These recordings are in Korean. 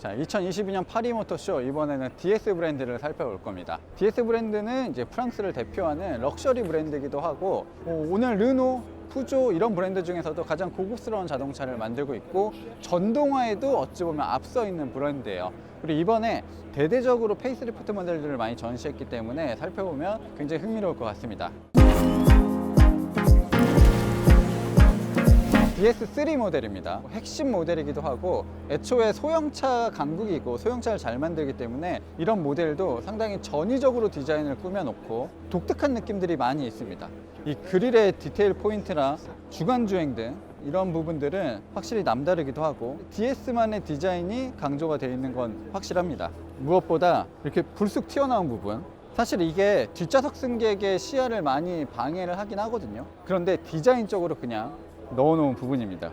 자, 2022년 파리 모터쇼, 이번에는 DS 브랜드를 살펴볼 겁니다. DS 브랜드는 이제 프랑스를 대표하는 럭셔리 브랜드이기도 하고, 오늘 르노, 푸조 이런 브랜드 중에서도 가장 고급스러운 자동차를 만들고 있고, 전동화에도 어찌 보면 앞서 있는 브랜드예요. 그리고 이번에 대대적으로 페이스리프트 모델들을 많이 전시했기 때문에 살펴보면 굉장히 흥미로울 것 같습니다. DS3 모델입니다. 핵심 모델이기도 하고, 애초에 소형차 강국이고 소형차를 잘 만들기 때문에 이런 모델도 상당히 전위적으로 디자인을 꾸며놓고 독특한 느낌들이 많이 있습니다. 이 그릴의 디테일 포인트나 주간주행 등 이런 부분들은 확실히 남다르기도 하고, DS만의 디자인이 강조가 되어 있는 건 확실합니다. 무엇보다 이렇게 불쑥 튀어나온 부분, 사실 이게 뒷좌석 승객의 시야를 많이 방해를 하긴 하거든요. 그런데 디자인적으로 그냥 넣어놓은 부분입니다.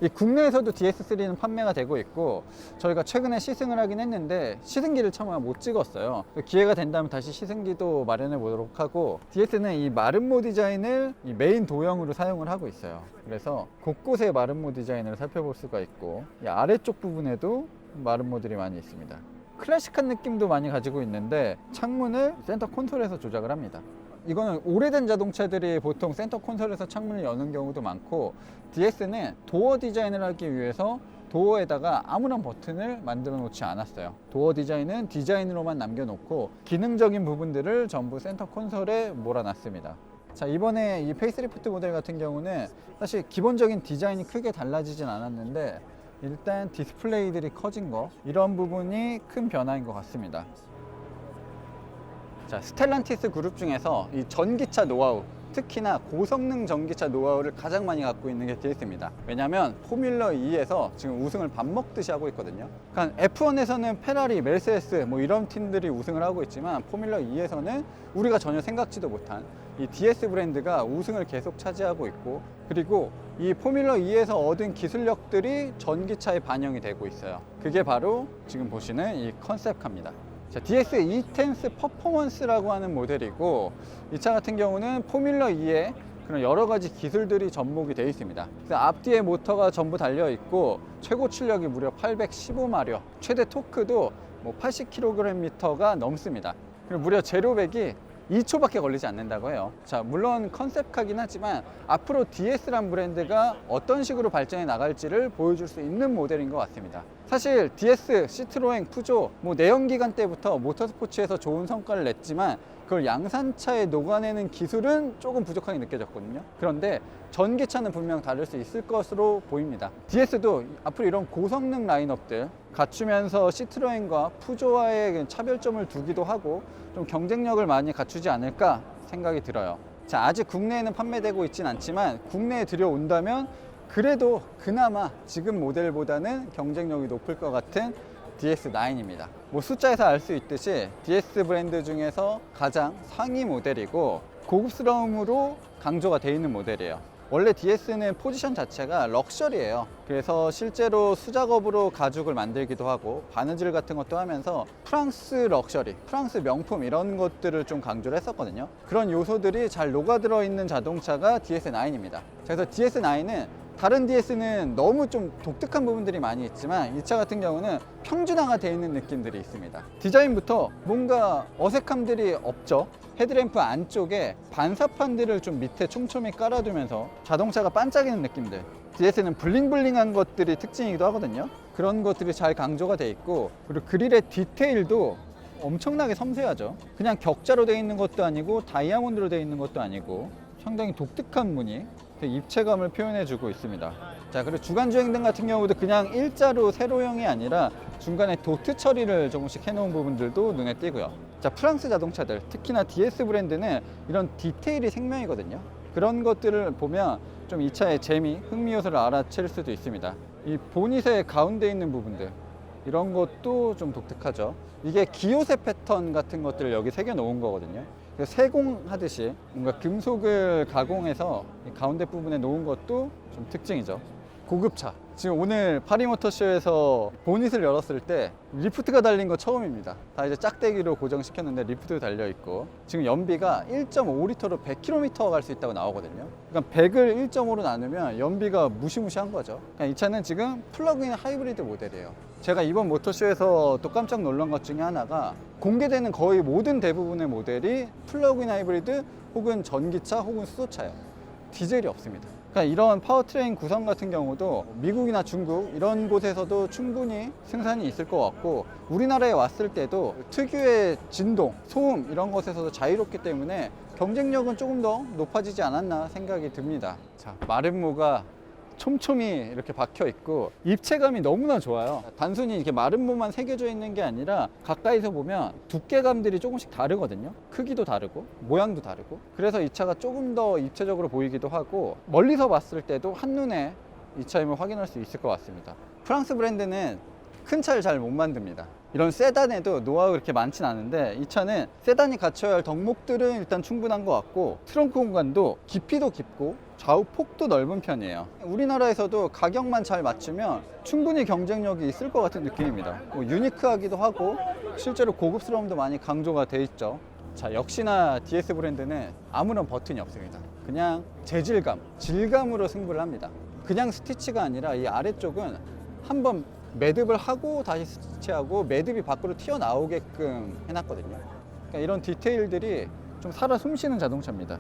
이 국내에서도 DS3는 판매가 되고 있고, 저희가 최근에 시승을 하긴 했는데 시승기를 차마 못 찍었어요. 기회가 된다면 다시 시승기도 마련해 보도록 하고, DS는 이 마름모 디자인을 이 메인 도형으로 사용을 하고 있어요. 그래서 곳곳에 마름모 디자인을 살펴볼 수가 있고, 이 아래쪽 부분에도 마름모들이 많이 있습니다. 클래식한 느낌도 많이 가지고 있는데 창문을 센터 콘솔에서 조작을 합니다. 이거는 오래된 자동차들이 보통 센터 콘솔에서 창문을 여는 경우도 많고, DS는 도어 디자인을 하기 위해서 도어에다가 아무런 버튼을 만들어 놓지 않았어요. 도어 디자인은 디자인으로만 남겨놓고 기능적인 부분들을 전부 센터 콘솔에 몰아놨습니다. 자, 이번에 이 페이스리프트 모델 같은 경우는 사실 기본적인 디자인이 크게 달라지진 않았는데, 일단 디스플레이들이 커진 거, 이런 부분이 큰 변화인 것 같습니다. 자, 스텔란티스 그룹 중에서 이 전기차 노하우, 특히나 고성능 전기차 노하우를 가장 많이 갖고 있는 게 DS입니다. 왜냐하면 포뮬러 2에서 지금 우승을 밥 먹듯이 하고 있거든요. 그러니까 F1에서는 페라리, 메르세데스 뭐 이런 팀들이 우승을 하고 있지만, 포뮬러 2에서는 우리가 전혀 생각지도 못한 이 DS 브랜드가 우승을 계속 차지하고 있고, 그리고 이 포뮬러 2에서 얻은 기술력들이 전기차에 반영이 되고 있어요. 그게 바로 지금 보시는 이 컨셉카입니다. 자, DS E-Tense 퍼포먼스라고 하는 모델이고, 이 차 같은 경우는 포뮬러 2에 그런 여러 가지 기술들이 접목이 되어 있습니다. 앞뒤에 모터가 전부 달려 있고, 최고 출력이 무려 815마력, 최대 토크도 뭐 80kgm가 넘습니다. 그리고 무려 제로백이 2초밖에 걸리지 않는다고 해요. 자, 물론 컨셉카긴 하지만 앞으로 DS란 브랜드가 어떤 식으로 발전해 나갈지를 보여줄 수 있는 모델인 것 같습니다. 사실 DS, 시트로엥, 푸조 뭐 내연기관 때부터 모터스포츠에서 좋은 성과를 냈지만, 그걸 양산차에 녹아내는 기술은 조금 부족하게 느껴졌거든요. 그런데 전기차는 분명 다를 수 있을 것으로 보입니다. DS도 앞으로 이런 고성능 라인업들 갖추면서 시트로엥과 푸조와의 차별점을 두기도 하고, 좀 경쟁력을 많이 갖추지 않을까 생각이 들어요. 자, 아직 국내에는 판매되고 있진 않지만 국내에 들여온다면 그래도 그나마 지금 모델보다는 경쟁력이 높을 것 같은 DS9입니다. 뭐 숫자에서 알 수 있듯이 DS 브랜드 중에서 가장 상위 모델이고, 고급스러움으로 강조가 되어 있는 모델이에요. 원래 DS는 포지션 자체가 럭셔리예요. 그래서 실제로 수작업으로 가죽을 만들기도 하고 바느질 같은 것도 하면서 프랑스 럭셔리, 프랑스 명품 이런 것들을 좀 강조를 했었거든요. 그런 요소들이 잘 녹아들어 있는 자동차가 DS9입니다. 그래서 DS9은 다른 DS는 너무 좀 독특한 부분들이 많이 있지만, 이 차 같은 경우는 평준화가 되어 있는 느낌들이 있습니다. 디자인부터 뭔가 어색함들이 없죠. 헤드램프 안쪽에 반사판들을 좀 밑에 촘촘히 깔아두면서 자동차가 반짝이는 느낌들, DS는 블링블링한 것들이 특징이기도 하거든요. 그런 것들이 잘 강조가 되어 있고, 그리고 그릴의 디테일도 엄청나게 섬세하죠. 그냥 격자로 되어 있는 것도 아니고 다이아몬드로 되어 있는 것도 아니고 상당히 독특한 무늬, 입체감을 표현해주고 있습니다. 자, 그리고 주간주행등 같은 경우도 그냥 일자로 세로형이 아니라 중간에 도트 처리를 조금씩 해놓은 부분들도 눈에 띄고요. 자, 프랑스 자동차들, 특히나 DS 브랜드는 이런 디테일이 생명이거든요. 그런 것들을 보면 좀 이 차의 재미, 흥미 요소를 알아챌 수도 있습니다. 이 보닛의 가운데 있는 부분들, 이런 것도 좀 독특하죠. 이게 기요세 패턴 같은 것들을 여기 새겨 놓은 거거든요. 세공하듯이 뭔가 금속을 가공해서 가운데 부분에 놓은 것도 좀 특징이죠. 고급차. 지금 오늘 파리모터쇼에서 보닛을 열었을 때 리프트가 달린 거 처음입니다. 다 이제 짝대기로 고정시켰는데 리프트도 달려있고, 지금 연비가 1.5리터로 100km 갈 수 있다고 나오거든요. 그러니까 100을 1.5로 나누면 연비가 무시무시한 거죠. 그러니까 이 차는 지금 플러그인 하이브리드 모델이에요. 제가 이번 모터쇼에서 또 깜짝 놀란 것 중에 하나가, 공개되는 거의 모든 대부분의 모델이 플러그인 하이브리드 혹은 전기차 혹은 수소차예요. 디젤이 없습니다. 그러니까 이런 파워트레인 구성 같은 경우도 미국이나 중국 이런 곳에서도 충분히 생산이 있을 것 같고, 우리나라에 왔을 때도 특유의 진동, 소음 이런 것에서도 자유롭기 때문에 경쟁력은 조금 더 높아지지 않았나 생각이 듭니다. 자, 마름모가 촘촘히 이렇게 박혀 있고 입체감이 너무나 좋아요. 단순히 이렇게 마름모만 새겨져 있는 게 아니라 가까이서 보면 두께감들이 조금씩 다르거든요. 크기도 다르고 모양도 다르고, 그래서 이 차가 조금 더 입체적으로 보이기도 하고, 멀리서 봤을 때도 한눈에 이 차임을 확인할 수 있을 것 같습니다. 프랑스 브랜드는 큰 차를 잘 못 만듭니다. 이런 세단에도 노하우가 그렇게 많진 않은데, 이 차는 세단이 갖춰야 할 덕목들은 일단 충분한 것 같고, 트렁크 공간도 깊이도 깊고 좌우 폭도 넓은 편이에요. 우리나라에서도 가격만 잘 맞추면 충분히 경쟁력이 있을 것 같은 느낌입니다. 유니크하기도 하고 실제로 고급스러움도 많이 강조가 돼 있죠. 자, 역시나 DS 브랜드는 아무런 버튼이 없습니다. 그냥 재질감, 질감으로 승부를 합니다. 그냥 스티치가 아니라 이 아래쪽은 한번 매듭을 하고 다시 스티치하고 매듭이 밖으로 튀어나오게끔 해놨거든요. 그러니까 이런 디테일들이 좀 살아 숨쉬는 자동차입니다.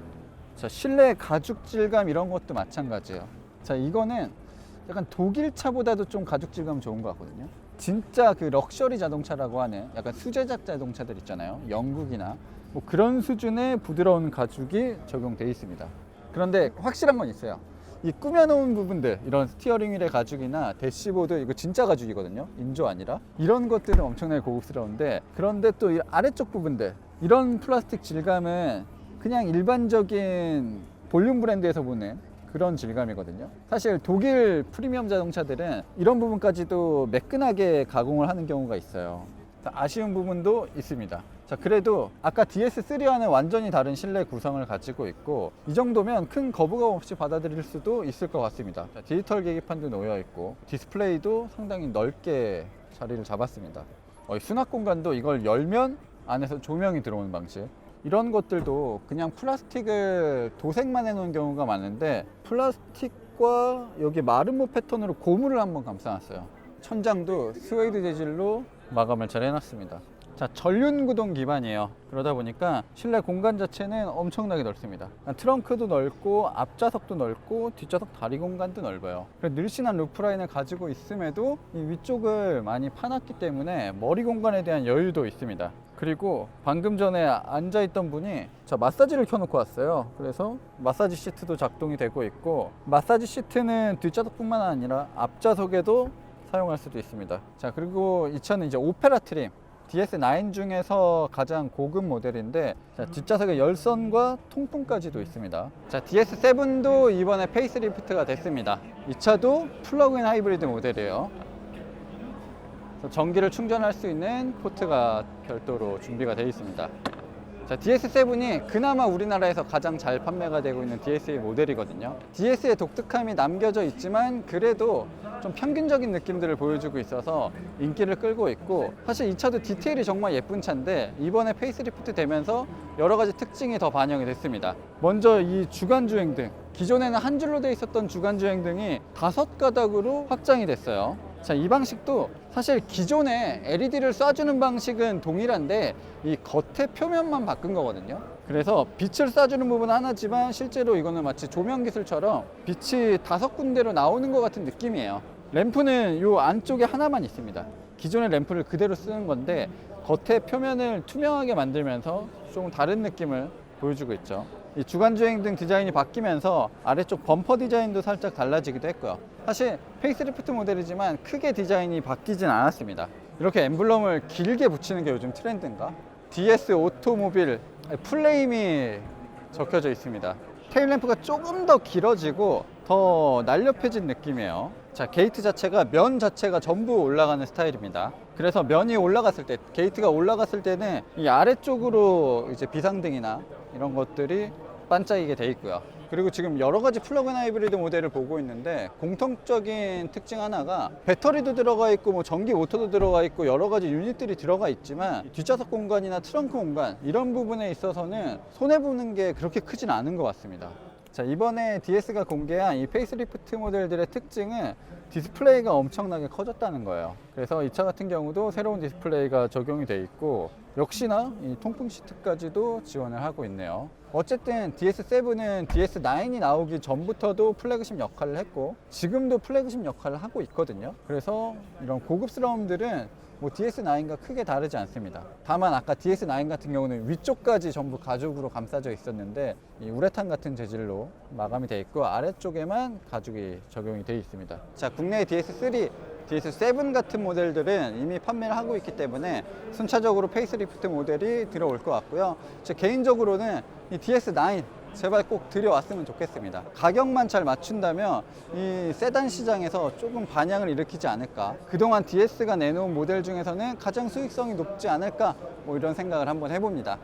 자, 실내 가죽 질감 이런 것도 마찬가지예요. 자, 이거는 약간 독일 차보다도 좀 가죽 질감 좋은 것 같거든요. 진짜 그 럭셔리 자동차라고 하는 약간 수제작 자동차들 있잖아요. 영국이나 뭐 그런 수준의 부드러운 가죽이 적용되어 있습니다. 그런데 확실한 건 있어요. 이 꾸며놓은 부분들, 이런 스티어링 휠의 가죽이나 대시보드, 이거 진짜 가죽이거든요. 인조 아니라. 이런 것들은 엄청나게 고급스러운데, 그런데 또 이 아래쪽 부분들, 이런 플라스틱 질감은 그냥 일반적인 볼륨 브랜드에서 보는 그런 질감이거든요. 사실 독일 프리미엄 자동차들은 이런 부분까지도 매끈하게 가공을 하는 경우가 있어요. 아쉬운 부분도 있습니다. 자, 그래도 아까 DS3와는 완전히 다른 실내 구성을 가지고 있고, 이 정도면 큰 거부감 없이 받아들일 수도 있을 것 같습니다. 자, 디지털 계기판도 놓여 있고 디스플레이도 상당히 넓게 자리를 잡았습니다. 수납 공간도 이걸 열면 안에서 조명이 들어오는 방식, 이런 것들도 그냥 플라스틱을 도색만 해놓은 경우가 많은데, 플라스틱과 여기 마름모 패턴으로 고무를 한번 감싸놨어요. 천장도 스웨이드 재질로 마감을 잘 해놨습니다. 자, 전륜 구동 기반이에요. 그러다 보니까 실내 공간 자체는 엄청나게 넓습니다. 트렁크도 넓고 앞좌석도 넓고 뒷좌석 다리 공간도 넓어요. 늘씬한 루프라인을 가지고 있음에도 이 위쪽을 많이 파놨기 때문에 머리 공간에 대한 여유도 있습니다. 그리고 방금 전에 앉아있던 분이 마사지를 켜놓고 왔어요. 그래서 마사지 시트도 작동이 되고 있고, 마사지 시트는 뒷좌석뿐만 아니라 앞좌석에도 사용할 수도 있습니다. 자, 그리고 이 차는 이제 오페라 트림, DS9 중에서 가장 고급 모델인데, 자, 뒷좌석에 열선과 통풍까지도 있습니다. 자, DS7도 이번에 페이스리프트가 됐습니다. 이 차도 플러그인 하이브리드 모델이에요. 전기를 충전할 수 있는 포트가 별도로 준비가 되어 있습니다. 자, DS7이 그나마 우리나라에서 가장 잘 판매가 되고 있는 DS의 모델이거든요. DS의 독특함이 남겨져 있지만 그래도 좀 평균적인 느낌들을 보여주고 있어서 인기를 끌고 있고, 사실 이 차도 디테일이 정말 예쁜 차인데 이번에 페이스리프트 되면서 여러 가지 특징이 더 반영이 됐습니다. 먼저 이 주간주행등, 기존에는 한 줄로 되어 있었던 주간주행등이 5가닥으로 확장이 됐어요. 자, 이 방식도 사실 기존에 LED를 쏴주는 방식은 동일한데 이 겉의 표면만 바꾼 거거든요. 그래서 빛을 쏴주는 부분은 하나지만 실제로 이거는 마치 조명 기술처럼 빛이 5군데로 나오는 것 같은 느낌이에요. 램프는 이 안쪽에 하나만 있습니다. 기존의 램프를 그대로 쓰는 건데 겉의 표면을 투명하게 만들면서 조금 다른 느낌을 보여주고 있죠. 이 주간주행등 디자인이 바뀌면서 아래쪽 범퍼 디자인도 살짝 달라지기도 했고요. 사실 페이스리프트 모델이지만 크게 디자인이 바뀌진 않았습니다. 이렇게 엠블럼을 길게 붙이는 게 요즘 트렌드인가? DS 오토모빌 풀네임이 적혀져 있습니다. 테일램프가 조금 더 길어지고 더 날렵해진 느낌이에요. 자, 게이트 자체가 면 자체가 전부 올라가는 스타일입니다. 그래서 면이 올라갔을 때, 게이트가 올라갔을 때는 이 아래쪽으로 이제 비상등이나 이런 것들이 반짝이게 돼 있고요. 그리고 지금 여러 가지 플러그인 하이브리드 모델을 보고 있는데 공통적인 특징 하나가 배터리도 들어가 있고 뭐 전기 모터도 들어가 있고 여러 가지 유닛들이 들어가 있지만 뒷좌석 공간이나 트렁크 공간 이런 부분에 있어서는 손해보는 게 그렇게 크진 않은 것 같습니다. 자, 이번에 DS가 공개한 이 페이스리프트 모델들의 특징은 디스플레이가 엄청나게 커졌다는 거예요. 그래서 이 차 같은 경우도 새로운 디스플레이가 적용이 돼 있고 역시나 이 통풍 시트까지도 지원을 하고 있네요. 어쨌든 DS7은 DS9이 나오기 전부터도 플래그십 역할을 했고 지금도 플래그십 역할을 하고 있거든요. 그래서 이런 고급스러움들은 뭐 DS9과 크게 다르지 않습니다. 다만 아까 DS9 같은 경우는 위쪽까지 전부 가죽으로 감싸져 있었는데 이 우레탄 같은 재질로 마감이 되어 있고 아래쪽에만 가죽이 적용이 되어 있습니다. 자, 국내의 DS3, DS7 같은 모델들은 이미 판매를 하고 있기 때문에 순차적으로 페이스리프트 모델이 들어올 것 같고요. 제 개인적으로는 이 DS9 제발 꼭 들여왔으면 좋겠습니다. 가격만 잘 맞춘다면 이 세단 시장에서 조금 반향을 일으키지 않을까. 그동안 DS가 내놓은 모델 중에서는 가장 수익성이 높지 않을까, 뭐 이런 생각을 한번 해봅니다.